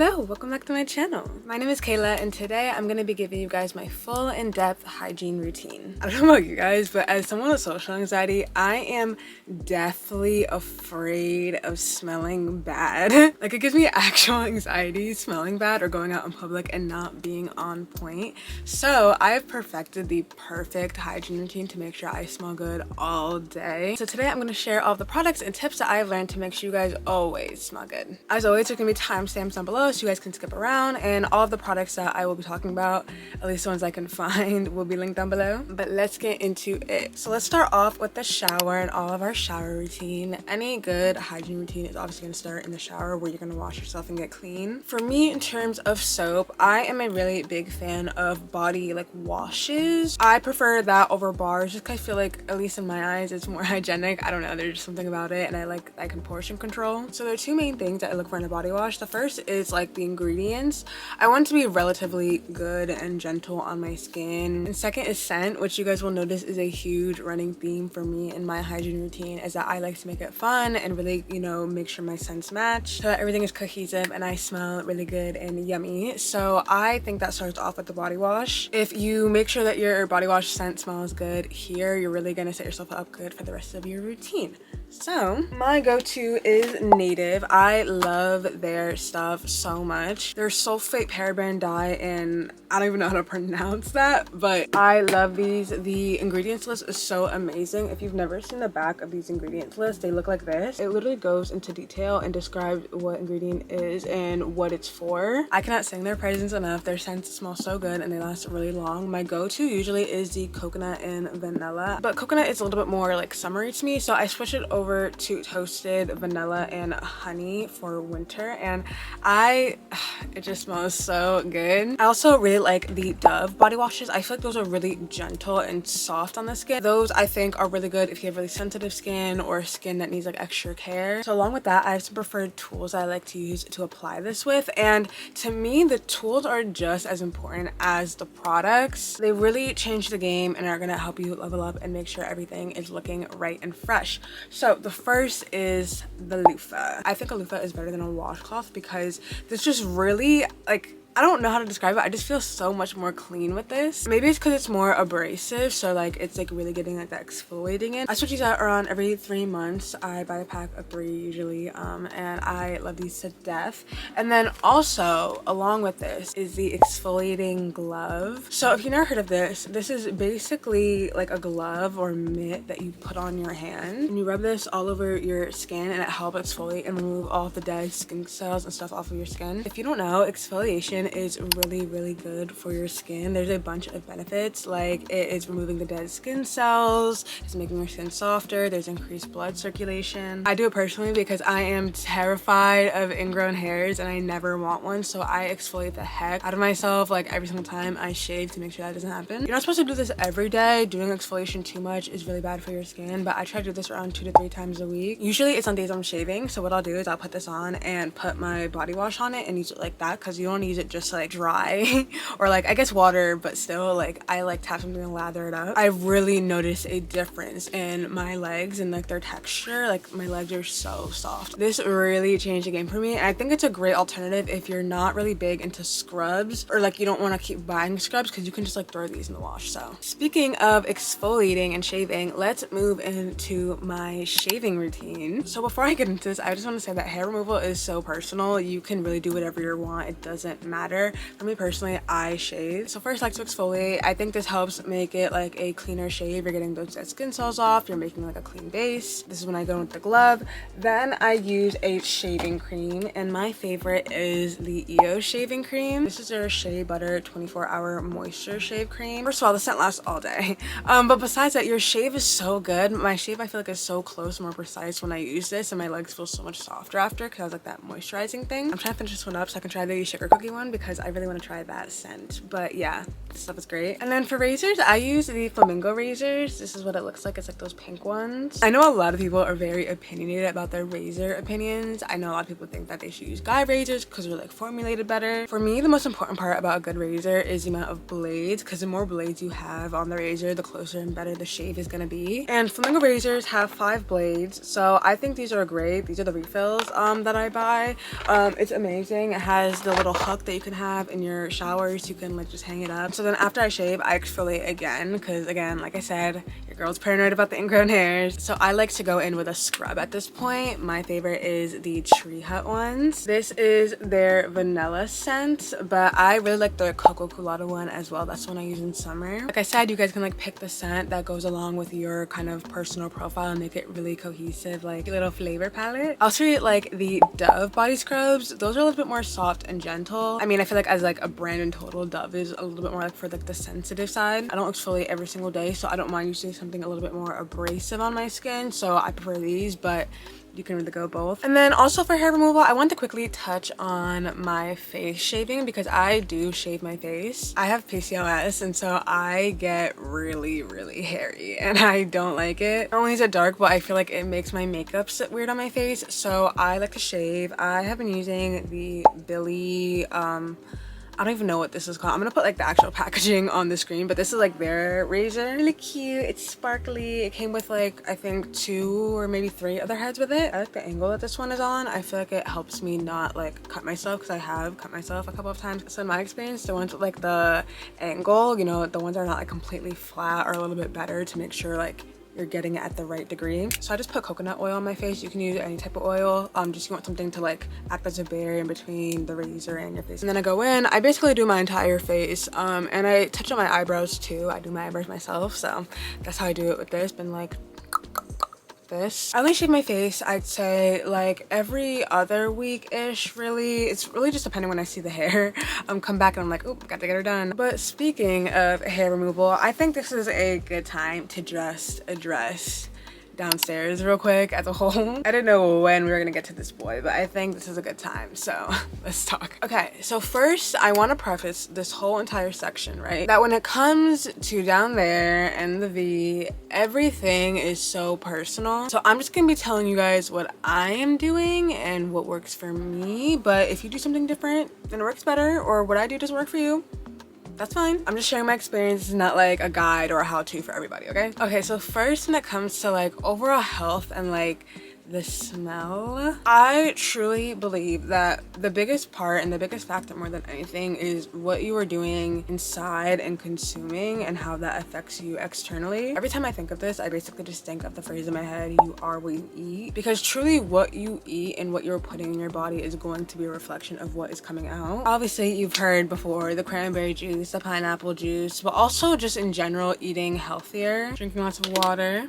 Hello, welcome back to my channel. My name is Kayla and today I'm going to be giving you guys my full in-depth hygiene routine. I don't know about you guys, but as someone with social anxiety, I am deathly afraid of smelling bad. Like, it gives me actual anxiety smelling bad or going out in public and not being on point. So I have perfected the perfect hygiene routine to make sure I smell good all day. So today I'm going to share all the products and tips that I've learned to make sure you guys always smell good. As always, there's going to be timestamps down below so you guys can skip around, and all of the products that I will be talking about, at least the ones I can find, will be linked down below. But let's get into it. So let's start off with the shower and all of our shower routine. Any good hygiene routine is obviously going to start in the shower where you're going to wash yourself and get clean. For me, in terms of soap, I am a really big fan of body washes. I prefer that over bars just because I feel like, at least in my eyes, it's more hygienic. I don't know, there's just something about it, and I can portion control. So there are two main things that I look for in a body wash. The first is like the ingredients. I want it to be relatively good and gentle on my skin. And second is scent, which you guys will notice is a huge running theme for me in my hygiene routine, is that I like to make it fun and really, make sure my scents match so that everything is cohesive and I smell really good and yummy. So I think that starts off with the body wash. If you make sure that your body wash scent smells good here, you're really gonna set yourself up good for the rest of your routine. So my go-to is Native. I love their stuff so much. Their sulfate paraben dye, and I don't even know how to pronounce that, but I love these. The ingredients list is so amazing. If you've never seen the back of these ingredients lists, they look like this. It literally goes into detail and describes what ingredient is and what it's for. I cannot sing their praises enough. Their scents smell so good and they last really long. My go-to usually is the coconut and vanilla, but coconut is a little bit more summery to me, so I switch it over to toasted vanilla and honey for winter, and it just smells so good. I also really like the Dove body washes. I feel like those are really gentle and soft on the skin. Those I think are really good if you have really sensitive skin or skin that needs extra care. So along with that, I have some preferred tools I like to use to apply this with, and to me the tools are just as important as the products. They really change the game and are gonna help you level up and make sure everything is looking right and fresh. So the first is the loofah. I think a loofah is better than a washcloth because this just really I don't know how to describe it. I just feel so much more clean with this. Maybe it's because it's more abrasive, so it's really getting that exfoliating in. I switch these out around every 3 months. I buy a pack of 3 usually, and I love these to death. And then also along with this is the exfoliating glove. So if you've never heard of this, this is basically like a glove or mitt that you put on your hand, and you rub this all over your skin, and it helps exfoliate and remove all of the dead skin cells and stuff off of your skin. If you don't know, exfoliation is really good for your skin. There's a bunch of benefits, like it is removing the dead skin cells, it's making your skin softer, there's increased blood circulation. I do it personally because I am terrified of ingrown hairs and I never want one, so I exfoliate the heck out of myself every single time I shave to make sure that doesn't happen. You're not supposed to do this every day. Doing exfoliation too much is really bad for your skin, but I try to do this around 2 to 3 times a week. Usually it's on days I'm shaving, so what I'll do is I'll put this on and put my body wash on it and use it like that, because you don't use it just dry or I guess water, but still I like to have something to lather it up. I really noticed a difference in my legs and their texture. My legs are so soft. This really changed the game for me, and I think it's a great alternative if you're not really big into scrubs, or you don't want to keep buying scrubs, because you can just throw these in the wash. So speaking of exfoliating and shaving, let's move into my shaving routine. So before I get into this, I just want to say that hair removal is so personal. You can really do whatever you want. It doesn't matter. For me personally, I shave. So first, I like to exfoliate. I think this helps make it a cleaner shave. You're getting those dead skin cells off. You're making a clean base. This is when I go in with the glove. Then I use a shaving cream, and my favorite is the EO shaving cream. This is their Shea Butter 24-hour moisture shave cream. First of all, the scent lasts all day. But besides that, your shave is so good. My shave, I feel is so close, more precise when I use this, and my legs feel so much softer after because I was that moisturizing thing. I'm trying to finish this one up so I can try the sugar cookie one because I really want to try that scent. But yeah, This stuff is great. And then for razors, I use the flamingo razors. This is what it looks like. It's like those pink ones. I know a lot of people are very opinionated about their razor opinions. I know a lot of people think that they should use guy razors because they're like formulated better. For me, the most important part about a good razor is the amount of blades, because the more blades you have on the razor, the closer and better the shave is gonna be. And flamingo razors have 5 blades, so I think these are great. These are the refills that I buy. It's amazing. It has the little hook that you can have in your showers. You can like just hang it up. So then after I shave, I exfoliate again, because again, like I said, your girl's paranoid about the ingrown hairs. So I like to go in with a scrub at this point. My favorite is the Tree Hut ones. This is their vanilla scent, but I really like the Coco Colada one as well. That's the one I use in summer. Like I said, you guys can like pick the scent that goes along with your kind of personal profile and make it really cohesive, like a little flavor palette. I also really like the Dove body scrubs. Those are a little bit more soft and gentle. I mean, I feel like as like a brand in total, Dove is a little bit more like for like the sensitive side. I don't exfoliate every single day, so I don't mind using something a little bit more abrasive on my skin, so I prefer these, but you can really go both. And then also for hair removal, I want to quickly touch on my face shaving, because I do shave my face. I have PCOS, and so I get really hairy and I don't like it. Not only is it dark, but I feel like it makes my makeup sit weird on my face, so I like to shave. I have been using the Billy I don't even know what this is called. I'm gonna put like the actual packaging on the screen, but this is like their razor. Really cute. It's sparkly. It came with like I think 2 or maybe 3 other heads with it. I like the angle that this one is on. I feel like it helps me not like cut myself, because I have cut myself a couple of times. So in my experience, the ones with like the angle, you know, the ones that are not like completely flat are a little bit better to make sure like you're getting it at the right degree. So I just put coconut oil on my face. You can use any type of oil. Just you want something to like act as a barrier in between the razor and your face. And then I go in, I basically do my entire face, and I touch on my eyebrows too. I do my eyebrows myself, so that's how I do it with this. Been like this. I only shave my face, I'd say like every other week-ish, really. It's really just depending when I see the hair. Come back and I'm like, oh, got to get her done. But speaking of hair removal, I think this is a good time to just address downstairs real quick as a whole. I didn't know when we were gonna get to this boy, but I think this is a good time, so let's talk. Okay, so first I want to preface this whole entire section, right, that when it comes to down there and the V, everything is so personal. So I'm just gonna be telling you guys what I am doing and what works for me, but if you do something different and it works better, or what I do doesn't work for you, that's fine. I'm just sharing my experience. It's not like a guide or a how-to for everybody, okay? Okay, so first when it comes to like overall health and like the smell, I truly believe that the biggest part and the biggest factor more than anything is what you are doing inside and consuming and how that affects you externally. Every time I think of this, I basically just think of the phrase in my head, you are what you eat, because truly what you eat and what you're putting in your body is going to be a reflection of what is coming out. Obviously, you've heard before the cranberry juice, the pineapple juice, but also just in general eating healthier, drinking lots of water,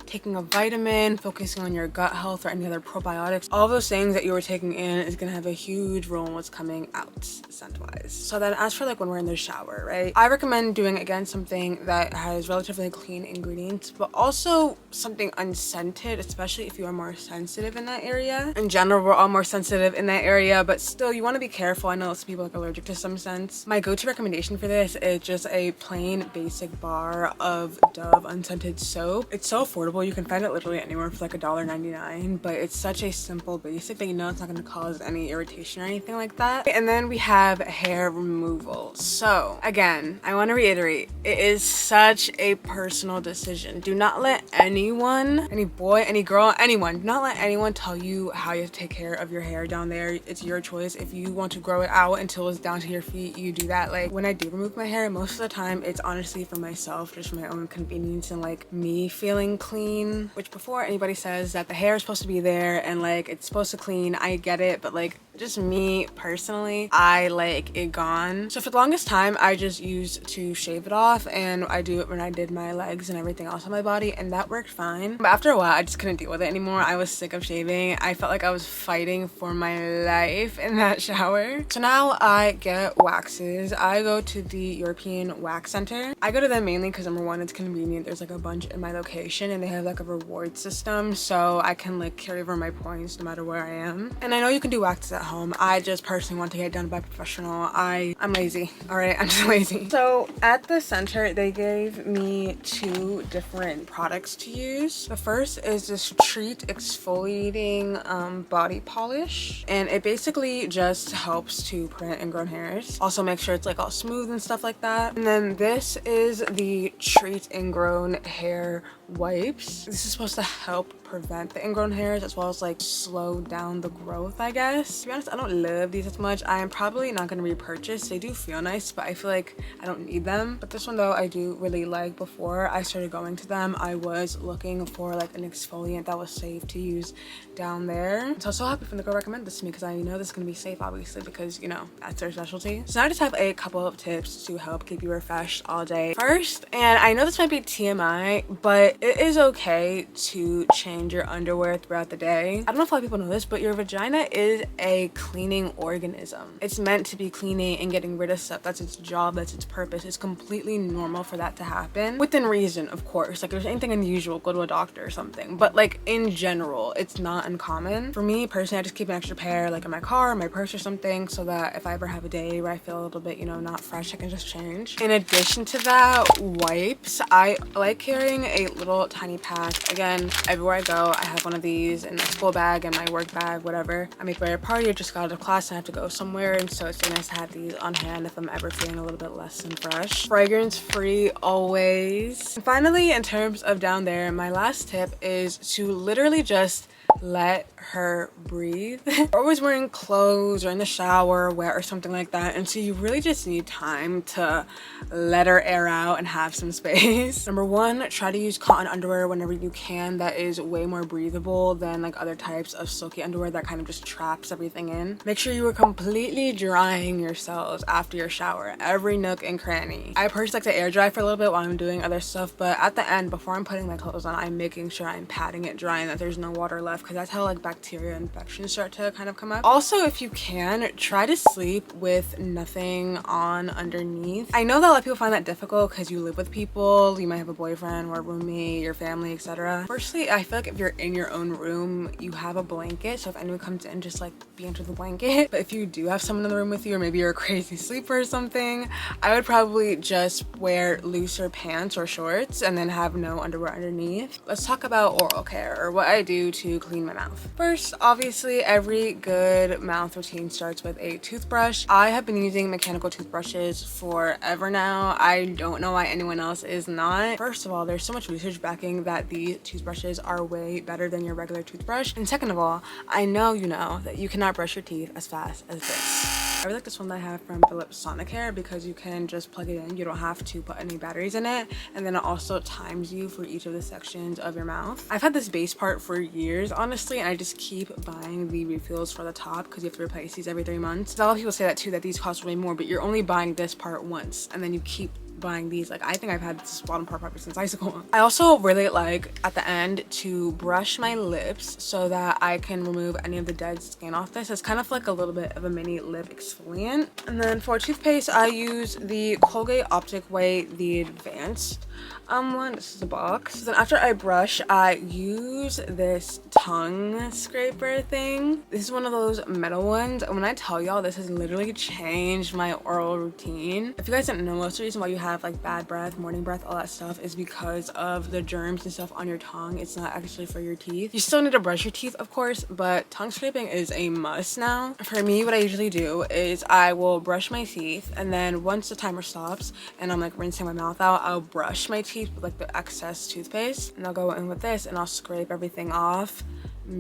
taking a vitamin, focusing on your gut health or any other probiotics. All those things that you were taking in is gonna have a huge role in what's coming out scent-wise. So then as for like when we're in the shower, right, I recommend doing again something that has relatively clean ingredients, but also something unscented, especially if you are more sensitive in that area. In general, we're all more sensitive in that area, but still you want to be careful. I know some people are like allergic to some scents. My go-to recommendation for this is just a plain basic bar of Dove unscented soap. It's so affordable. You can find it literally anywhere for like $1.99, but it's such a simple basic that you know it's not going to cause any irritation or anything like that. And then we have hair removal. So again, I want to reiterate, it is such a personal decision. Do not let anyone, any boy, any girl, anyone, do not let anyone tell you how you have to take care of your hair down there. It's your choice. If you want to grow it out until it's down to your feet, you do that. Like when I do remove my hair, most of the time it's honestly for myself, just for my own convenience and like me feeling clean. Which before anybody says that the hair is supposed to be there and like it's supposed to clean, I get it, but like just me personally, I like it gone. So for the longest time I just used to shave it off, and I do it when I did my legs and everything else on my body, and that worked fine. But after a while I just couldn't deal with it anymore. I was sick of shaving. I felt like I was fighting for my life in that shower. So now I get waxes. I go to the European Wax Center. I go to them mainly because number one, it's convenient. There's like a bunch in my location and they have like a reward system, so I can like carry over my points no matter where I am. And I know you can do waxes at home. home. I just personally want to get it done by a professional. I'm lazy, all right? I'm just lazy. So at the center, they gave me 2 different products to use. The first is this Treat exfoliating body polish, and it basically just helps to prevent ingrown hairs. Also make sure it's like all smooth and stuff like that. And then this is the Treat ingrown hair wipes. This is supposed to help prevent the ingrown hairs as well as like slow down the growth, I guess. To be honest, I don't love these as much. I am probably not going to repurchase. They do feel nice, but I feel like I don't need them. But this one though, I do really like. Before I started going to them, I was looking for like an exfoliant that was safe to use down there. So I'm so happy for them to go recommend this to me because I know this is going to be safe, obviously, because you know that's their specialty. So now I just have a couple of tips to help keep you refreshed all day. First, and I know this might be TMI, but it is okay to change your underwear throughout the day. I don't know if a lot of people know this, but your vagina is a cleaning organism. It's meant to be cleaning and getting rid of stuff. That's its job, that's its purpose. It's completely normal for that to happen within reason, of course. Like if there's anything unusual, go to a doctor or something, but like in general, it's not uncommon. For me personally, I just keep an extra pair like in my car, my purse or something, so that if I ever have a day where I feel a little bit, you know, not fresh, I can just change. In addition to that, wipes. I like carrying a little tiny pack. Again, everywhere I go, I have one of these in my school bag and my work bag, whatever. I make way a party or just got out of class and I have to go somewhere, and so it's so nice to have these on hand if I'm ever feeling a little bit less than fresh. Fragrance free always. And finally, in terms of down there, my last tip is to literally just let her breathe. We're always wearing clothes or in the shower wet or something like that, and so you really just need time to let her air out and have some space. Number 1, try to use cotton underwear whenever you can. That is way more breathable than like other types of silky underwear that kind of just traps everything in. Make sure you are completely drying yourselves after your shower, every nook and cranny. I personally like to air dry for a little bit while I'm doing other stuff, but at the end, before I'm putting my clothes on, I'm making sure I'm patting it dry and that there's no water left, because that's how like bacteria infections start to kind of come up. Also, if you can, try to sleep with nothing on underneath. I know that a lot of people find that difficult because you live with people. You might have a boyfriend or a roommate, your family, etc. Firstly, I feel like if you're in your own room, you have a blanket, so if anyone comes in, just like be under the blanket. But if you do have someone in the room with you, or maybe you're a crazy sleeper or something, I would probably just wear looser pants or shorts and then have no underwear underneath. Let's talk about oral care, or what I do to clean my mouth. First, obviously, every good mouth routine starts with a toothbrush. I have been using mechanical toothbrushes forever now. I don't know why anyone else is not. First of all, there's so much research backing that these toothbrushes are way better than your regular toothbrush. And second of all, I know you know that you cannot brush your teeth as fast as this. I really like this one that I have from Philips Sonicare because you can just plug it in. You don't have to put any batteries in it. And then it also times you for each of the sections of your mouth. I've had this base part for years, honestly, and I just keep buying the refills for the top because you have to replace these every 3 months. A lot of people say that too, that these cost way more, but you're only buying this part once and then you keep buying these. Like, I think I've had this bottom part probably since high school. I also really like at the end to brush my lips so that I can remove any of the dead skin off this. It's kind of like a little bit of a mini lip exfoliant. And then for toothpaste, I use the Colgate Optic White, the advanced one. This is a box. So then after I brush, I use this tongue scraper thing. This is one of those metal ones, and when I tell y'all, this has literally changed my oral routine. If you guys didn't know, most of the reason why you have like bad breath, morning breath, all that stuff is because of the germs and stuff on your tongue. It's not actually for your teeth. You still need to brush your teeth, of course, but tongue scraping is a must now. For me, what I usually do is I will brush my teeth, and then once the timer stops and I'm like rinsing my mouth out, I'll brush my teeth with like the excess toothpaste, and I'll go in with this and I'll scrape everything off.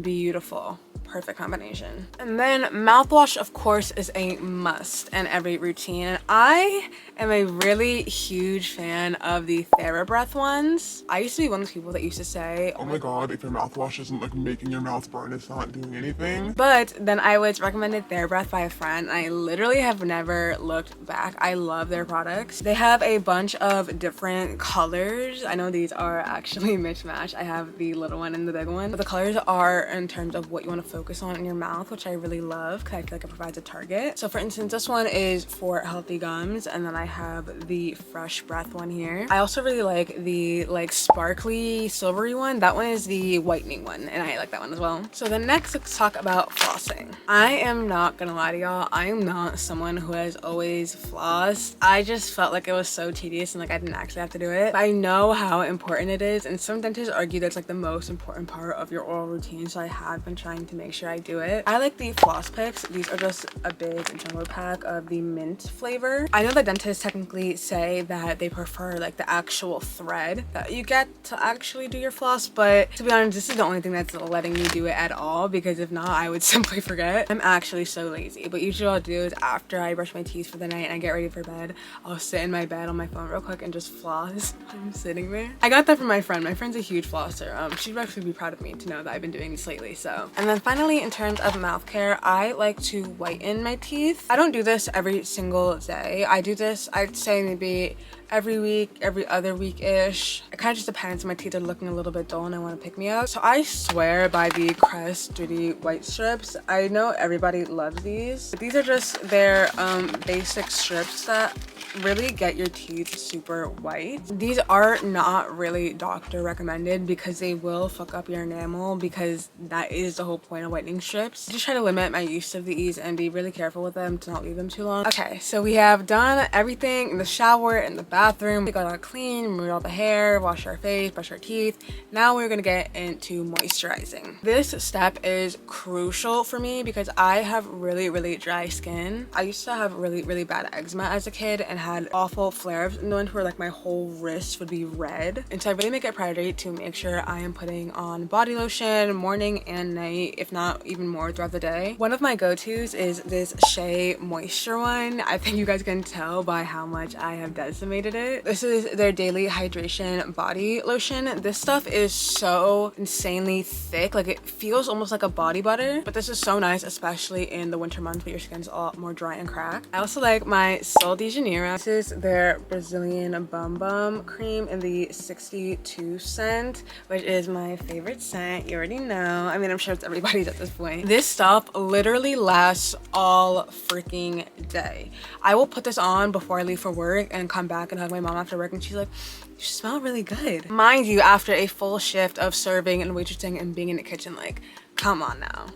Beautiful. Perfect combination. And then mouthwash, of course, is a must in every routine. And I am a really huge fan of the TheraBreath ones. I used to be one of those people that used to say, oh my god, if your mouthwash isn't like making your mouth burn, it's not doing anything. But then I was recommended TheraBreath by a friend, and I literally have never looked back. I love their products. They have a bunch of different colors. I know these are actually mismatched. I have the little one and the big one, but the colors are in terms of what you want to focus focus on in your mouth, which I really love because I feel like it provides a target. So for instance, this one is for healthy gums, and then I have the Fresh Breath one here. I also really like the like sparkly silvery one. That one is the whitening one, and I like that one as well. So then next, let's talk about flossing. I am not gonna lie to y'all, I am not someone who has always flossed. I just felt like it was so tedious and like I didn't actually have to do it. But I know how important it is, and some dentists argue that's like the most important part of your oral routine, so I have been trying to make sure I do it. I like the floss picks. These are just a big jumbo pack of the mint flavor. I know that dentists technically say that they prefer like the actual thread that you get to actually do your floss, but to be honest, this is the only thing that's letting me do it at all, because if not, I would simply forget. I'm actually so lazy, but usually what I'll do is after I brush my teeth for the night and I get ready for bed, I'll sit in my bed on my phone real quick and just floss. I'm sitting there. I got that from my friend. My friend's a huge flosser. She'd actually be proud of me to know that I've been doing this lately. So, and then finally, in terms of mouth care, I like to whiten my teeth. I don't do this every single day. I do this, I'd say maybe every week, every other week-ish. It kind of just depends. My teeth are looking a little bit dull and I want to pick me up. So I swear by the Crest Duty White Strips. I know everybody loves these, but these are just their basic strips that really get your teeth super white. These are not really doctor recommended because they will fuck up your enamel, because that is the whole point of whitening strips. Just try to limit my use of these and be really careful with them to not leave them too long. Okay, so we have done everything in the shower, in the bathroom. We got all clean, removed all the hair, washed our face, brushed our teeth. Now we're gonna get into moisturizing. This step is crucial for me because I have really dry skin. I used to have really bad eczema as a kid and had awful flare-ups in the winter where like my whole wrist would be red. And so I really make it a priority to make sure I am putting on body lotion morning and night, if not even more throughout the day. One of my go-tos is this Shea Moisture one. I think you guys can tell by how much I have decimated it. This is their daily hydration body lotion. This stuff is so insanely thick. Like, it feels almost like a body butter, but this is so nice, especially in the winter months where your skin's a lot more dry and cracked. I also like my Sol de Janeiro. This is their Brazilian Bum Bum cream in the 62 scent, which is my favorite scent. You already know. I mean, I'm sure it's everybody's at this point. This stuff literally lasts all freaking day. I will put this on before I leave for work and come back and hug my mom after work, and she's like, you smell really good. Mind you, after a full shift of serving and waitressing and being in the kitchen, like, come on now.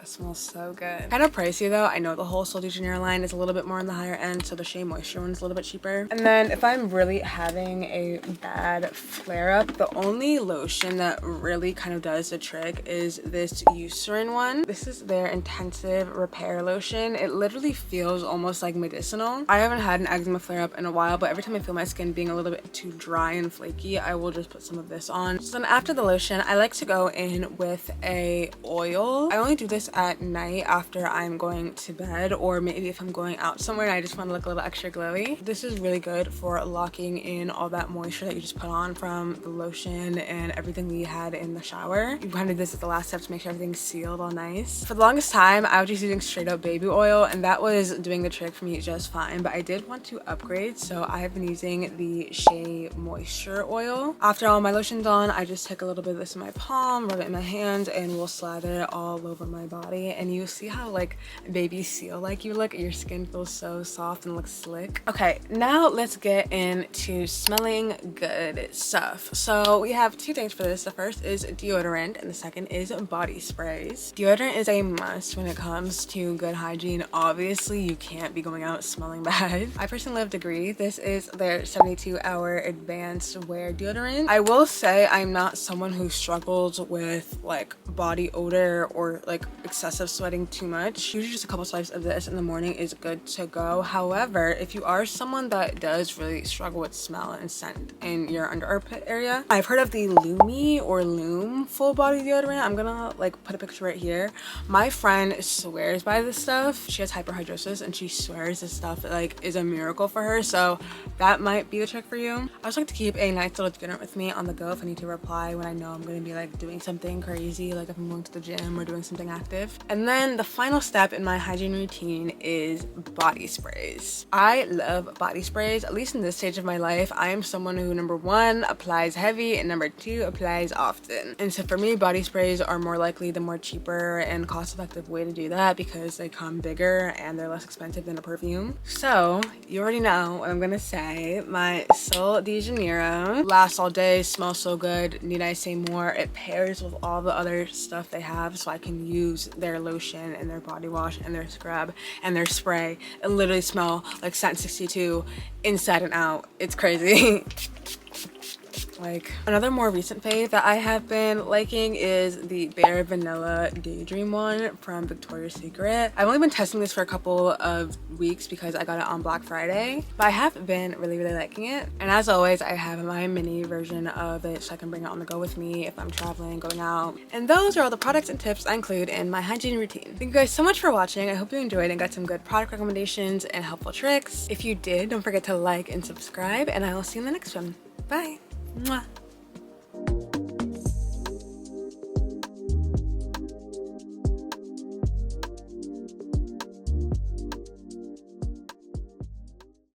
Smells so good. Kind of pricey though. I know the whole Sol de Janeiro line is a little bit more on the higher end, so the Shea Moisture one is a little bit cheaper. And then if I'm really having a bad flare-up, the only lotion that really kind of does the trick is this Eucerin one. This is their Intensive Repair Lotion. It literally feels almost like medicinal. I haven't had an eczema flare-up in a while, but every time I feel my skin being a little bit too dry and flaky, I will just put some of this on. So then after the lotion, I like to go in with a oil. I only do this at night after I'm going to bed, or maybe if I'm going out somewhere and I just want to look a little extra glowy. This is really good for locking in all that moisture that you just put on from the lotion and everything we had in the shower. You kind of do this as the last step to make sure everything's sealed all nice. For the longest time, I was just using straight up baby oil, and that was doing the trick for me just fine, but I did want to upgrade, so I have been using the Shea Moisture oil. After all my lotion's on, I just take a little bit of this in my palm, rub it in my hand, and we'll slather it all over my body. And you see how like baby seal like you look. Your skin feels so soft and looks slick. Okay, now let's get into smelling good stuff. So we have two things for this. The first is deodorant and the second is body sprays. Deodorant is a must when it comes to good hygiene. Obviously, you can't be going out smelling bad. I personally love Degree. This is their 72-hour advanced wear deodorant. I will say I'm not someone who struggles with like body odor or like excessive sweating too much. Usually just a couple swipes of this in the morning is good to go. However, if you are someone that does really struggle with smell and scent in your under armpit area, I've heard of the Lumi or Loom full body deodorant. I'm gonna like put a picture right here. My friend swears by this stuff. She has hyperhidrosis and she swears this stuff like is a miracle for her, so that might be the trick for you. I also like to keep a nice little deodorant with me on the go if I need to reply when I know I'm gonna be like doing something crazy, like if I'm going to the gym or doing something active. stuff. And then the final step in my hygiene routine is body sprays. I love body sprays, at least in this stage of my life. I am someone who, number one, applies heavy, and number two, applies often. And so for me, body sprays are more likely the more cheaper and cost-effective way to do that because they come bigger and they're less expensive than a perfume. So you already know what I'm gonna say. My Sol de Janeiro lasts all day, smells so good. Need I say more? It pairs with all the other stuff they have, so I can use their lotion and their body wash and their scrub and their spray. It literally smell like Scent 62 inside and out. It's crazy. Like, another more recent fave that I have been liking is the Bare Vanilla Daydream one from Victoria's Secret. I've only been testing this for a couple of weeks because I got it on Black Friday, but I have been really liking it. And as always, I have my mini version of it so I can bring it on the go with me if I'm traveling, going out. And those are all the products and tips I include in my hygiene routine. Thank you guys so much for watching. I hope you enjoyed and got some good product recommendations and helpful tricks. If you did, don't forget to like and subscribe, and I will see you in the next one. Bye. Mwah.